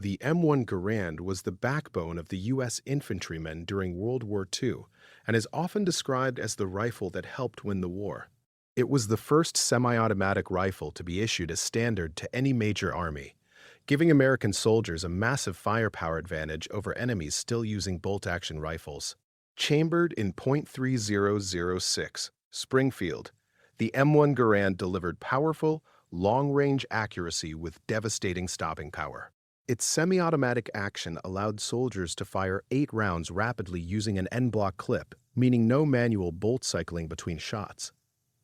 The M1 Garand was the backbone of the U.S. infantrymen during World War II and is often described as the rifle that helped win the war. It was the first semi-automatic rifle to be issued as standard to any major army, giving American soldiers a massive firepower advantage over enemies still using bolt-action rifles. Chambered in .3006 Springfield, the M1 Garand delivered powerful, long-range accuracy with devastating stopping power. Its semi-automatic action allowed soldiers to fire 8 rounds rapidly using an en-bloc clip, meaning no manual bolt cycling between shots.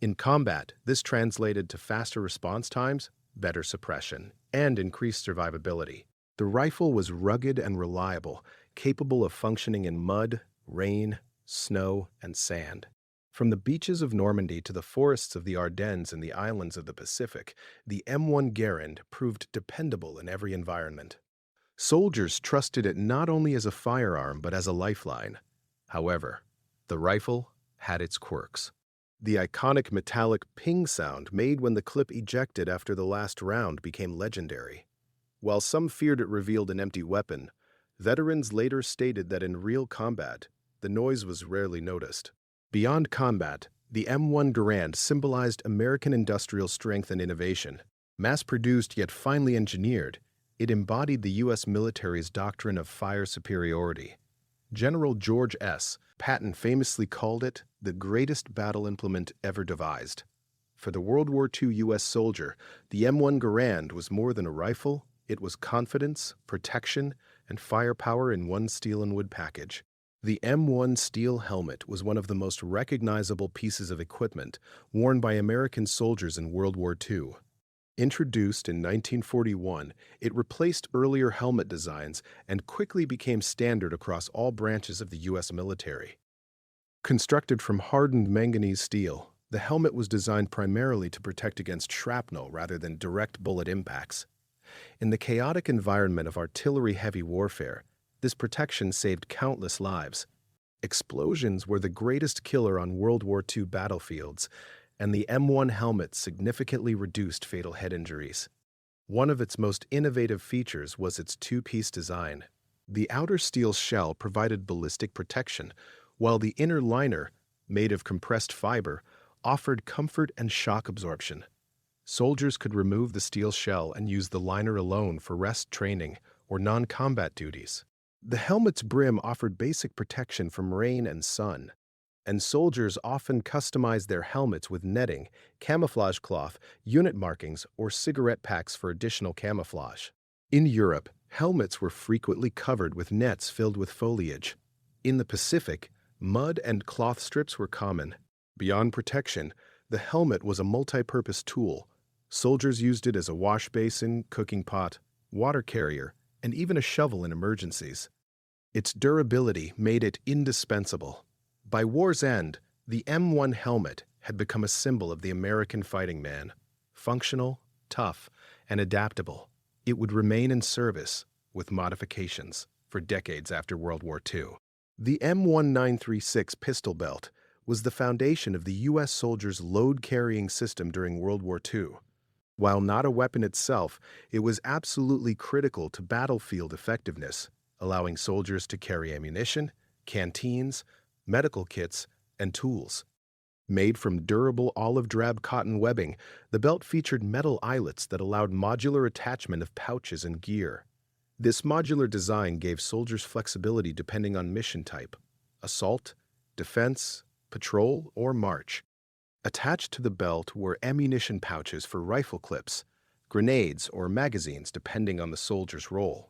In combat, this translated to faster response times, better suppression, and increased survivability. The rifle was rugged and reliable, capable of functioning in mud, rain, snow, and sand. From the beaches of Normandy to the forests of the Ardennes and the islands of the Pacific, the M1 Garand proved dependable in every environment. Soldiers trusted it not only as a firearm but as a lifeline. However, the rifle had its quirks. The iconic metallic ping sound made when the clip ejected after the last round became legendary. While some feared it revealed an empty weapon, veterans later stated that in real combat, the noise was rarely noticed. Beyond combat, the M1 Garand symbolized American industrial strength and innovation. Mass-produced yet finely engineered, it embodied the U.S. military's doctrine of fire superiority. General George S. Patton famously called it the greatest battle implement ever devised. For the World War II U.S. soldier, the M1 Garand was more than a rifle, it was confidence, protection, and firepower in one steel and wood package. The M1 steel helmet was one of the most recognizable pieces of equipment worn by American soldiers in World War II. Introduced in 1941, it replaced earlier helmet designs and quickly became standard across all branches of the U.S. military. Constructed from hardened manganese steel, the helmet was designed primarily to protect against shrapnel rather than direct bullet impacts. In the chaotic environment of artillery-heavy warfare, this protection saved countless lives. Explosions were the greatest killer on World War II battlefields, and the M1 helmet significantly reduced fatal head injuries. One of its most innovative features was its two-piece design. The outer steel shell provided ballistic protection, while the inner liner, made of compressed fiber, offered comfort and shock absorption. Soldiers could remove the steel shell and use the liner alone for rest training or non-combat duties. The helmet's brim offered basic protection from rain and sun, and soldiers often customized their helmets with netting, camouflage cloth, unit markings, or cigarette packs for additional camouflage. In Europe, helmets were frequently covered with nets filled with foliage. In the Pacific, mud and cloth strips were common. Beyond protection, the helmet was a multi-purpose tool. Soldiers used it as a wash basin, cooking pot, water carrier, and even a shovel in emergencies. Its durability made it indispensable. By war's end, the M1 helmet had become a symbol of the American fighting man. Functional, tough, and adaptable, it would remain in service, with modifications, for decades after World War II. The M1936 pistol belt was the foundation of the U.S. soldiers' load-carrying system during World War II. While not a weapon itself, it was absolutely critical to battlefield effectiveness, allowing soldiers to carry ammunition, canteens, medical kits, and tools. Made from durable olive-drab cotton webbing, the belt featured metal eyelets that allowed modular attachment of pouches and gear. This modular design gave soldiers flexibility depending on mission type: assault, defense, patrol, or march. Attached to the belt were ammunition pouches for rifle clips, grenades, or magazines depending on the soldier's role.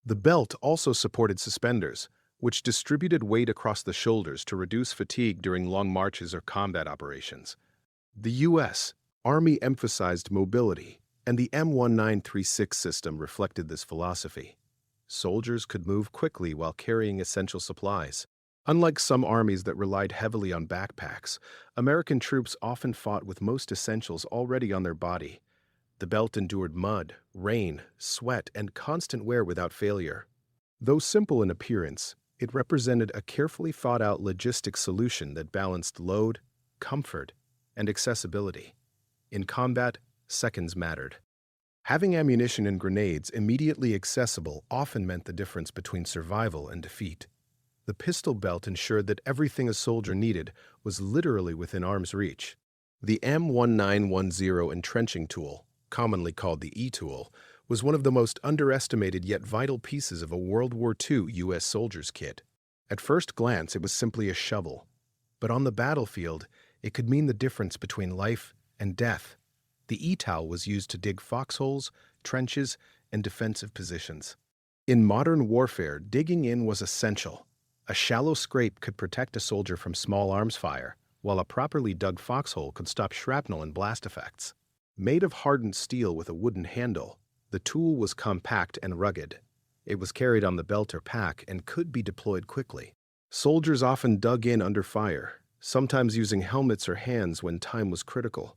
The belt also supported suspenders, which distributed weight across the shoulders to reduce fatigue during long marches or combat operations. The U.S. Army emphasized mobility, and the M1936 system reflected this philosophy. Soldiers could move quickly while carrying essential supplies. Unlike some armies that relied heavily on backpacks, American troops often fought with most essentials already on their body. The belt endured mud, rain, sweat, and constant wear without failure. Though simple in appearance, it represented a carefully thought-out logistics solution that balanced load, comfort, and accessibility. In combat, seconds mattered. Having ammunition and grenades immediately accessible often meant the difference between survival and defeat. The pistol belt ensured that everything a soldier needed was literally within arm's reach. The M1910 entrenching tool, commonly called the E-tool, was one of the most underestimated yet vital pieces of a World War II U.S. soldier's kit. At first glance, it was simply a shovel, but on the battlefield, it could mean the difference between life and death. The E-tool was used to dig foxholes, trenches, and defensive positions. In modern warfare, digging in was essential. A shallow scrape could protect a soldier from small arms fire, while a properly dug foxhole could stop shrapnel and blast effects. Made of hardened steel with a wooden handle, the tool was compact and rugged. It was carried on the belt or pack and could be deployed quickly. Soldiers often dug in under fire, sometimes using helmets or hands when time was critical.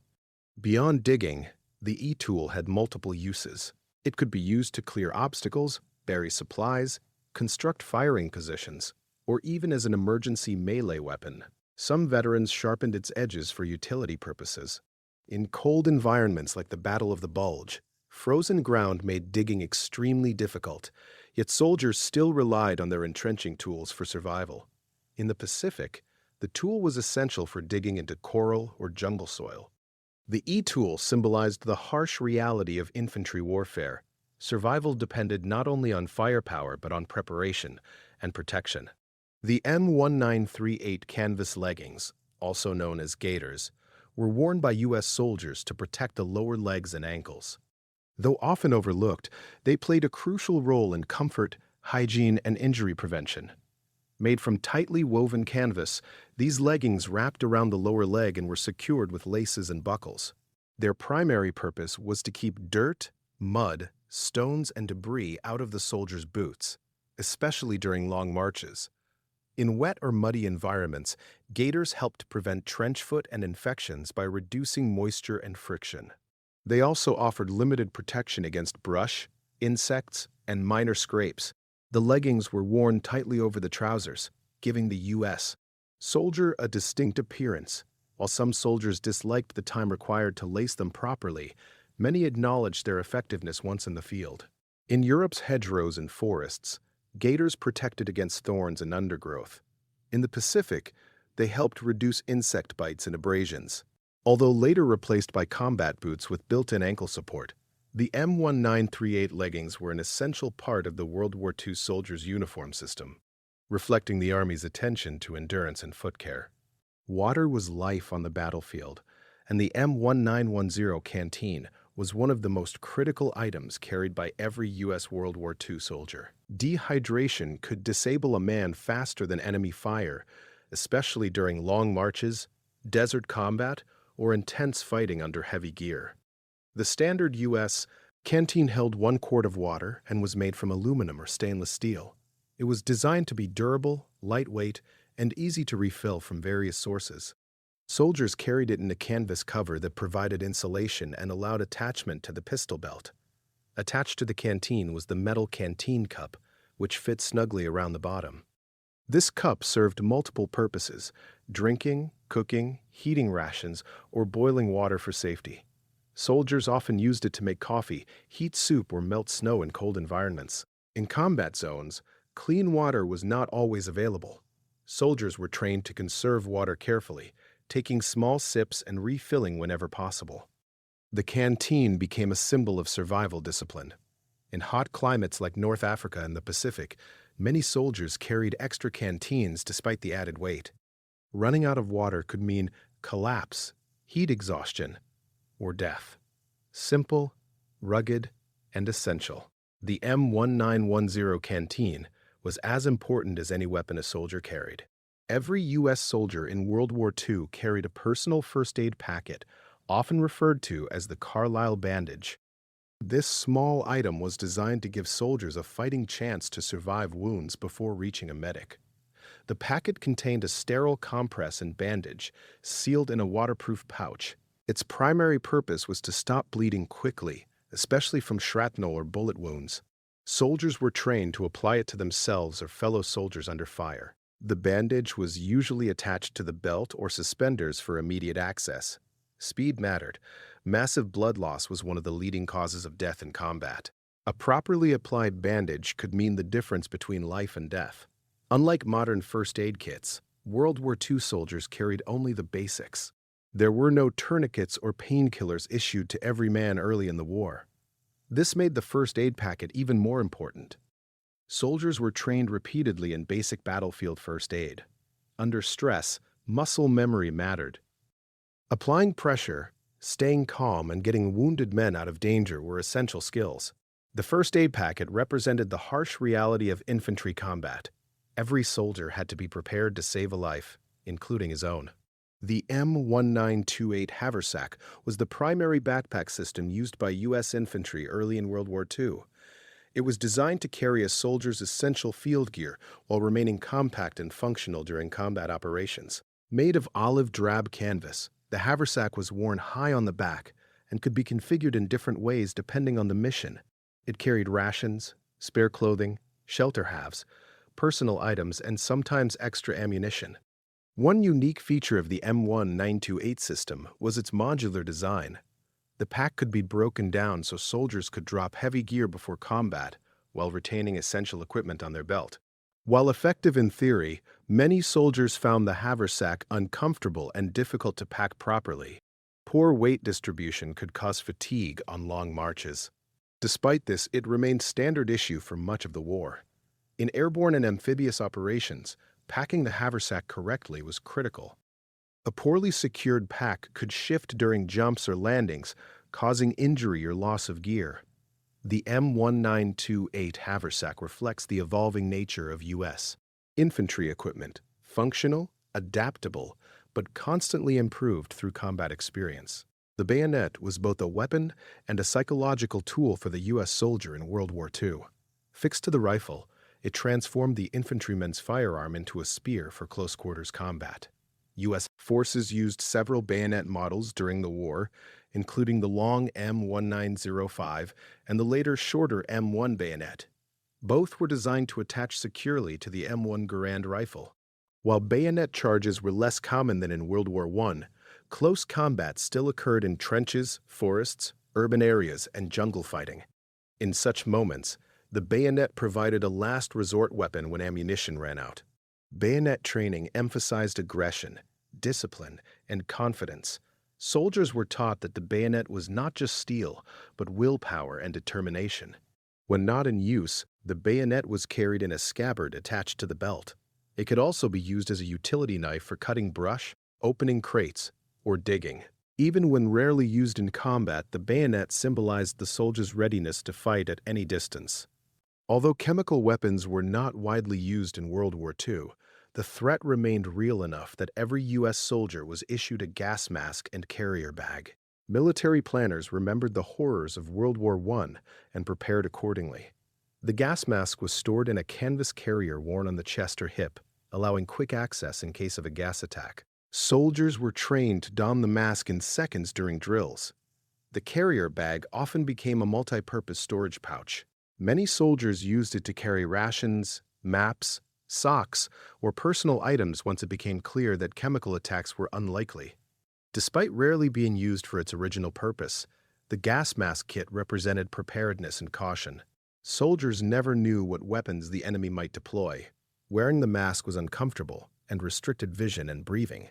Beyond digging, the E-tool had multiple uses. It could be used to clear obstacles, bury supplies, construct firing positions, or even as an emergency melee weapon. Some veterans sharpened its edges for utility purposes. In cold environments like the Battle of the Bulge, frozen ground made digging extremely difficult, yet soldiers still relied on their entrenching tools for survival. In the Pacific, the tool was essential for digging into coral or jungle soil. The E-tool symbolized the harsh reality of infantry warfare. Survival depended not only on firepower but on preparation and protection. The M1938 canvas leggings, also known as gaiters, were worn by U.S. soldiers to protect the lower legs and ankles. Though often overlooked, they played a crucial role in comfort, hygiene, and injury prevention. Made from tightly woven canvas, these leggings wrapped around the lower leg and were secured with laces and buckles. Their primary purpose was to keep dirt, mud, stones, and debris out of the soldier's boots, especially during long marches. In wet or muddy environments, gaiters helped prevent trench foot and infections by reducing moisture and friction. They also offered limited protection against brush, insects, and minor scrapes. The leggings were worn tightly over the trousers, giving the U.S. soldier a distinct appearance. While some soldiers disliked the time required to lace them properly, many acknowledged their effectiveness once in the field. In Europe's hedgerows and forests, gaiters protected against thorns and undergrowth. In the Pacific, they helped reduce insect bites and abrasions. Although later replaced by combat boots with built-in ankle support, the M1938 leggings were an essential part of the World War II soldier's uniform system, reflecting the Army's attention to endurance and foot care. Water was life on the battlefield, and the M1910 canteen was one of the most critical items carried by every U.S. World War II soldier. Dehydration could disable a man faster than enemy fire, especially during long marches, desert combat, or intense fighting under heavy gear. The standard U.S. canteen held 1 quart of water and was made from aluminum or stainless steel. It was designed to be durable, lightweight, and easy to refill from various sources. Soldiers carried it in a canvas cover that provided insulation and allowed attachment to the pistol belt. Attached to the canteen was the metal canteen cup, which fit snugly around the bottom. This cup served multiple purposes: drinking, cooking, heating rations, or boiling water for safety. Soldiers often used it to make coffee, heat soup, or melt snow in cold environments. In combat zones, clean water was not always available. Soldiers were trained to conserve water carefully, taking small sips and refilling whenever possible. The canteen became a symbol of survival discipline. In hot climates like North Africa and the Pacific, many soldiers carried extra canteens despite the added weight. Running out of water could mean collapse, heat exhaustion, or death. Simple, rugged, and essential. The M1910 canteen was as important as any weapon a soldier carried. Every U.S. soldier in World War II carried a personal first aid packet, often referred to as the Carlisle bandage. This small item was designed to give soldiers a fighting chance to survive wounds before reaching a medic. The packet contained a sterile compress and bandage, sealed in a waterproof pouch. Its primary purpose was to stop bleeding quickly, especially from shrapnel or bullet wounds. Soldiers were trained to apply it to themselves or fellow soldiers under fire. The bandage was usually attached to the belt or suspenders for immediate access. Speed mattered. Massive blood loss was one of the leading causes of death in combat. A properly applied bandage could mean the difference between life and death. Unlike modern first aid kits, World War II soldiers carried only the basics. There were no tourniquets or painkillers issued to every man early in the war. This made the first aid packet even more important. Soldiers were trained repeatedly in basic battlefield first aid. Under stress, muscle memory mattered. Applying pressure, staying calm, and getting wounded men out of danger were essential skills. The first aid packet represented the harsh reality of infantry combat. Every soldier had to be prepared to save a life, including his own. The M1928 haversack was the primary backpack system used by U.S. infantry early in World War II. It was designed to carry a soldier's essential field gear while remaining compact and functional during combat operations. Made of olive drab canvas, the haversack was worn high on the back and could be configured in different ways depending on the mission. It carried rations, spare clothing, shelter halves, personal items, and sometimes extra ammunition. One unique feature of the M1928 system was its modular design. The pack could be broken down so soldiers could drop heavy gear before combat while retaining essential equipment on their belt. While effective in theory, many soldiers found the haversack uncomfortable and difficult to pack properly. Poor weight distribution could cause fatigue on long marches. Despite this, it remained standard issue for much of the war. In airborne and amphibious operations, packing the haversack correctly was critical. A poorly secured pack could shift during jumps or landings, causing injury or loss of gear. The M1928 haversack reflects the evolving nature of U.S. infantry equipment, functional, adaptable, but constantly improved through combat experience. The bayonet was both a weapon and a psychological tool for the U.S. soldier in World War II. Fixed to the rifle, it transformed the infantryman's firearm into a spear for close-quarters combat. U.S. forces used several bayonet models during the war, including the long M1905 and the later shorter M1 bayonet. Both were designed to attach securely to the M1 Garand rifle. While bayonet charges were less common than in World War I, close combat still occurred in trenches, forests, urban areas, and jungle fighting. In such moments, the bayonet provided a last resort weapon when ammunition ran out. Bayonet training emphasized aggression, discipline, and confidence. Soldiers were taught that the bayonet was not just steel, but willpower and determination. When not in use, the bayonet was carried in a scabbard attached to the belt. It could also be used as a utility knife for cutting brush, opening crates, or digging. Even when rarely used in combat, the bayonet symbolized the soldier's readiness to fight at any distance. Although chemical weapons were not widely used in World War II, the threat remained real enough that every U.S. soldier was issued a gas mask and carrier bag. Military planners remembered the horrors of World War I and prepared accordingly. The gas mask was stored in a canvas carrier worn on the chest or hip, allowing quick access in case of a gas attack. Soldiers were trained to don the mask in seconds during drills. The carrier bag often became a multi-purpose storage pouch. Many soldiers used it to carry rations, maps, socks, or personal items once it became clear that chemical attacks were unlikely. Despite rarely being used for its original purpose, the gas mask kit represented preparedness and caution. Soldiers never knew what weapons the enemy might deploy. Wearing the mask was uncomfortable and restricted vision and breathing,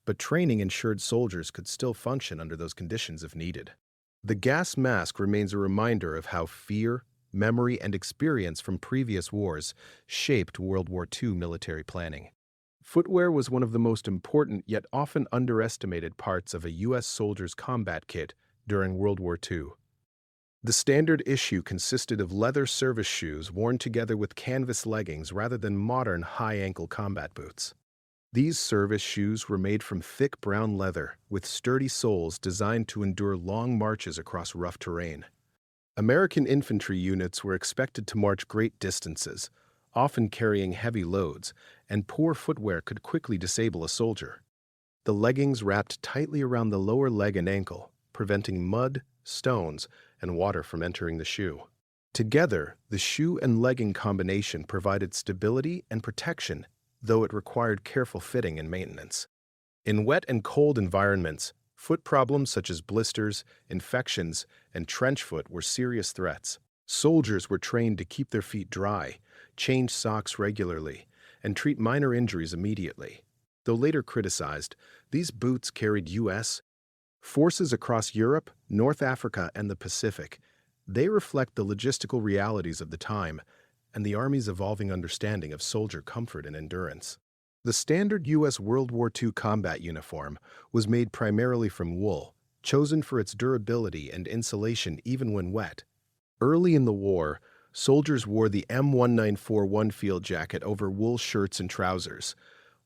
but training ensured soldiers could still function under those conditions if needed. The gas mask remains a reminder of how fear, memory, and experience from previous wars shaped World War II military planning. Footwear was one of the most important yet often underestimated parts of a U.S. soldier's combat kit during World War II. The standard issue consisted of leather service shoes worn together with canvas leggings rather than modern high-ankle combat boots. These service shoes were made from thick brown leather with sturdy soles designed to endure long marches across rough terrain. American infantry units were expected to march great distances, often carrying heavy loads, and poor footwear could quickly disable a soldier. The leggings wrapped tightly around the lower leg and ankle, preventing mud, stones, and water from entering the shoe. Together, the shoe and legging combination provided stability and protection, though it required careful fitting and maintenance. In wet and cold environments, Foot problems such as blisters, infections, and trench foot were serious threats. Soldiers were trained to keep their feet dry, change socks regularly, and treat minor injuries immediately. Though later criticized, these boots carried U.S. forces across Europe, North Africa, and the Pacific. They reflect the logistical realities of the time and the Army's evolving understanding of soldier comfort and endurance. The standard U.S. World War II combat uniform was made primarily from wool, chosen for its durability and insulation even when wet. Early in the war, soldiers wore the M1941 field jacket over wool shirts and trousers.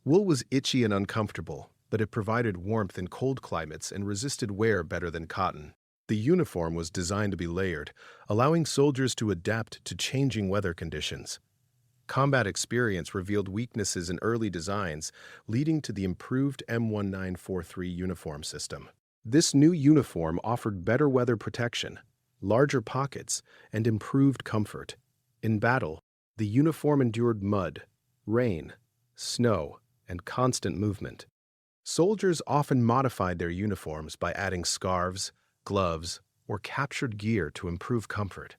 Wool was itchy and uncomfortable, but it provided warmth in cold climates and resisted wear better than cotton. The uniform was designed to be layered, allowing soldiers to adapt to changing weather conditions. Combat experience revealed weaknesses in early designs, leading to the improved M1943 uniform system. This new uniform offered better weather protection, larger pockets, and improved comfort. In battle, the uniform endured mud, rain, snow, and constant movement. Soldiers often modified their uniforms by adding scarves, gloves, or captured gear to improve comfort.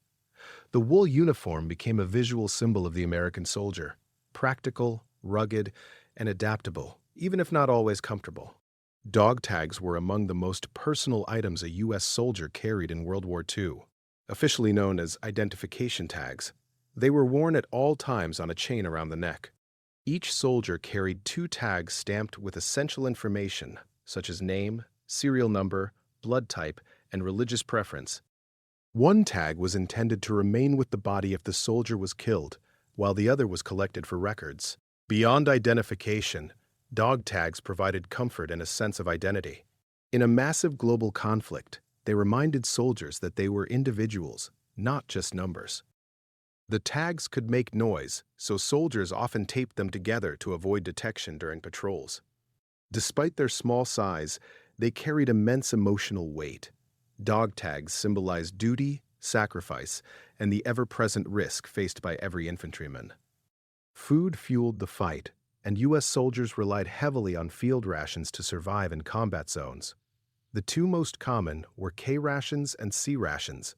The wool uniform became a visual symbol of the American soldier, practical, rugged, and adaptable, even if not always comfortable. Dog tags were among the most personal items a U.S. soldier carried in World War II. Officially known as identification tags, they were worn at all times on a chain around the neck. Each soldier carried 2 tags stamped with essential information, such as name, serial number, blood type, and religious preference. One tag was intended to remain with the body if the soldier was killed, while the other was collected for records. Beyond identification, dog tags provided comfort and a sense of identity. In a massive global conflict, they reminded soldiers that they were individuals, not just numbers. The tags could make noise, so soldiers often taped them together to avoid detection during patrols. Despite their small size, they carried immense emotional weight. Dog tags symbolized duty, sacrifice, and the ever-present risk faced by every infantryman. Food fueled the fight, and U.S. soldiers relied heavily on field rations to survive in combat zones. The 2 most common were K rations and C rations.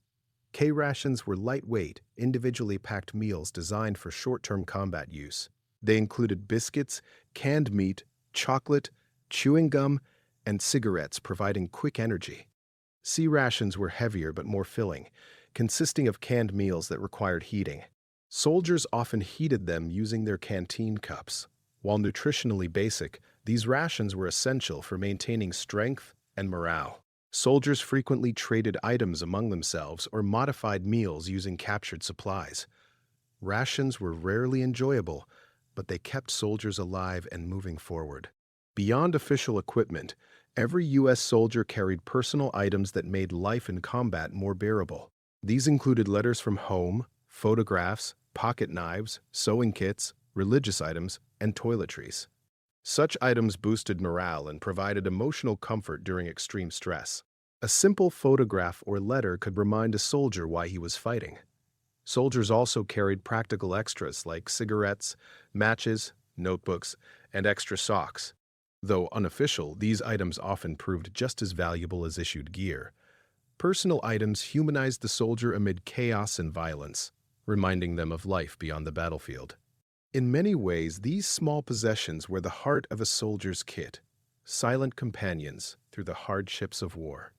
K rations were lightweight, individually packed meals designed for short-term combat use. They included biscuits, canned meat, chocolate, chewing gum, and cigarettes, providing quick energy. C rations were heavier but more filling, consisting of canned meals that required heating. Soldiers often heated them using their canteen cups. While nutritionally basic, these rations were essential for maintaining strength and morale. Soldiers frequently traded items among themselves or modified meals using captured supplies. Rations were rarely enjoyable, but they kept soldiers alive and moving forward. Beyond official equipment, every U.S. soldier carried personal items that made life in combat more bearable. These included letters from home, photographs, pocket knives, sewing kits, religious items, and toiletries. Such items boosted morale and provided emotional comfort during extreme stress. A simple photograph or letter could remind a soldier why he was fighting. Soldiers also carried practical extras like cigarettes, matches, notebooks, and extra socks. Though unofficial, these items often proved just as valuable as issued gear. Personal items humanized the soldier amid chaos and violence, reminding them of life beyond the battlefield. In many ways, these small possessions were the heart of a soldier's kit, silent companions through the hardships of war.